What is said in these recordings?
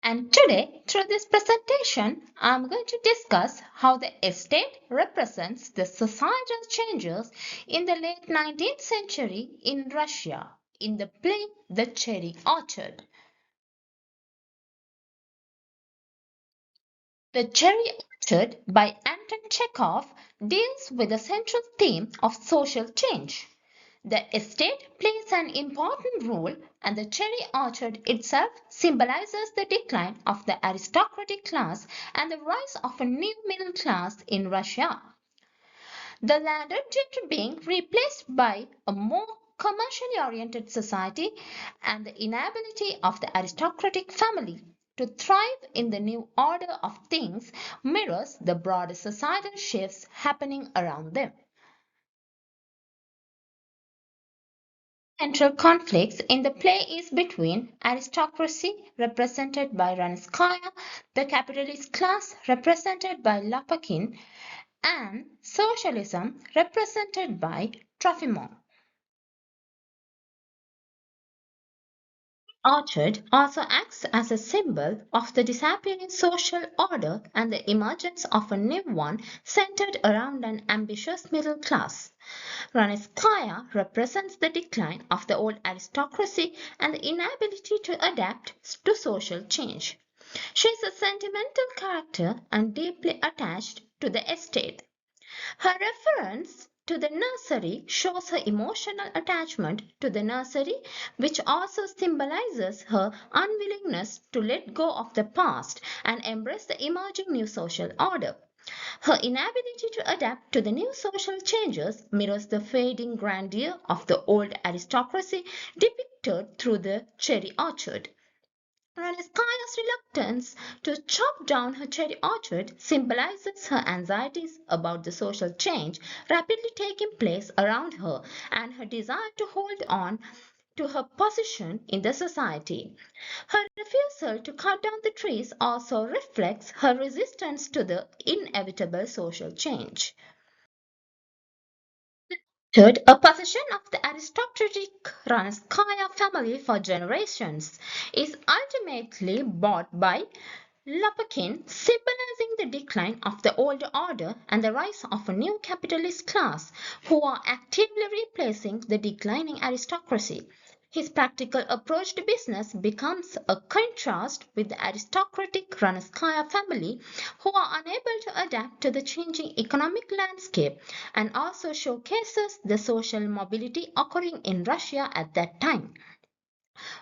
And today, through this presentation, I'm going to discuss how the estate represents the societal changes in the late 19th century in Russia in the play The Cherry Orchard. The Cherry Orchard by Anton Chekhov deals with the central theme of social change. The estate plays an important role, and the cherry orchard itself symbolizes the decline of the aristocratic class and the rise of a new middle class in Russia. The latter due to being replaced by a more commercially oriented society and the inability of the aristocratic family to thrive in the new order of things mirrors the broader societal shifts happening around them. Central conflicts in the play is between aristocracy, represented by Ranskaya, the capitalist class, represented by Lapakin, and socialism, represented by Trofimov. Orchard also acts as a symbol of the disappearing social order and the emergence of a new one centered around an ambitious middle class. Ranskaya represents the decline of the old aristocracy and the inability to adapt to social change. She is a sentimental character and deeply attached to the estate. Her reference to the nursery shows her emotional attachment to the nursery, which also symbolizes her unwillingness to let go of the past and embrace the emerging new social order. Her inability to adapt to the new social changes mirrors the fading grandeur of the old aristocracy depicted through the cherry orchard. Ranskaya's reluctance to chop down her cherry orchard symbolizes her anxieties about the social change rapidly taking place around her and her desire to hold on to her position in the society. Her refusal to cut down the trees also reflects her resistance to the inevitable social change. Third, a possession of the aristocratic Ranskaya family for generations is ultimately bought by Lopakin, symbolizing the decline of the old order and the rise of a new capitalist class who are actively replacing the declining aristocracy. His practical approach to business becomes a contrast with the aristocratic Ranskaya family who are unable to adapt to the changing economic landscape and also showcases the social mobility occurring in Russia at that time.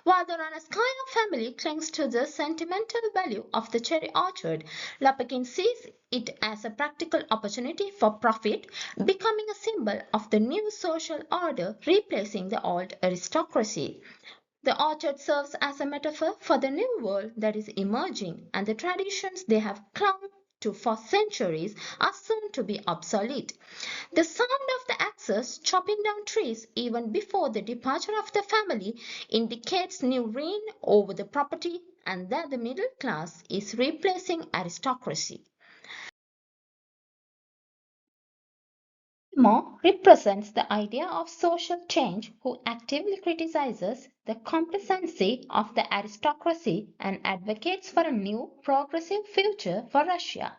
While the Ranskaya family clings to the sentimental value of the cherry orchard, Lapakin sees it as a practical opportunity for profit, becoming a symbol of the new social order replacing the old aristocracy. The orchard serves as a metaphor for the new world that is emerging, and the traditions they have clung to for centuries are soon to be obsolete. The sound of the axes chopping down trees even before the departure of the family indicates new reign over the property and that the middle class is replacing aristocracy. Mo represents the idea of social change who actively criticizes the complacency of the aristocracy and advocates for a new progressive future for Russia.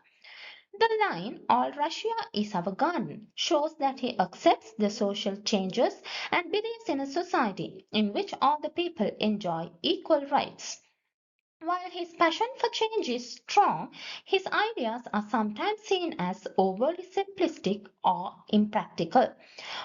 The line, All Russia is our garden, shows that he accepts the social changes and believes in a society in which all the people enjoy equal rights. While his passion for change is strong, his ideas are sometimes seen as overly simplistic or impractical.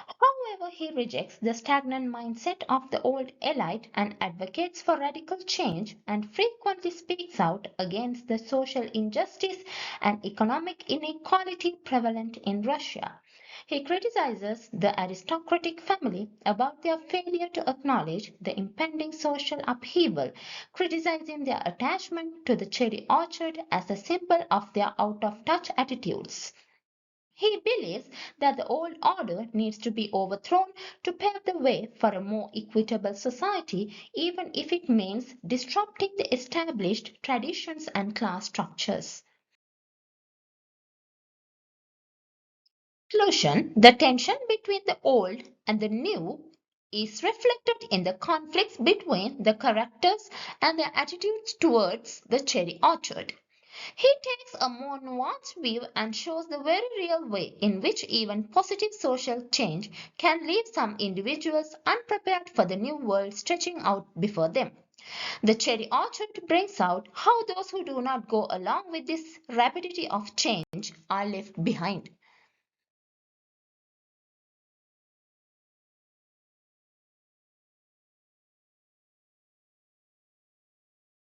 However, he rejects the stagnant mindset of the old elite and advocates for radical change and frequently speaks out against the social injustice and economic inequality prevalent in Russia. He criticizes the aristocratic family about their failure to acknowledge the impending social upheaval, criticizing their attachment to the cherry orchard as a symbol of their out of touch attitudes. He believes that the old order needs to be overthrown to pave the way for a more equitable society, even if it means disrupting the established traditions and class structures. Conclusion: the tension between the old and the new is reflected in the conflicts between the characters and their attitudes towards the cherry orchard. He takes a more nuanced view and shows the very real way in which even positive social change can leave some individuals unprepared for the new world stretching out before them. The cherry orchard brings out how those who do not go along with this rapidity of change are left behind.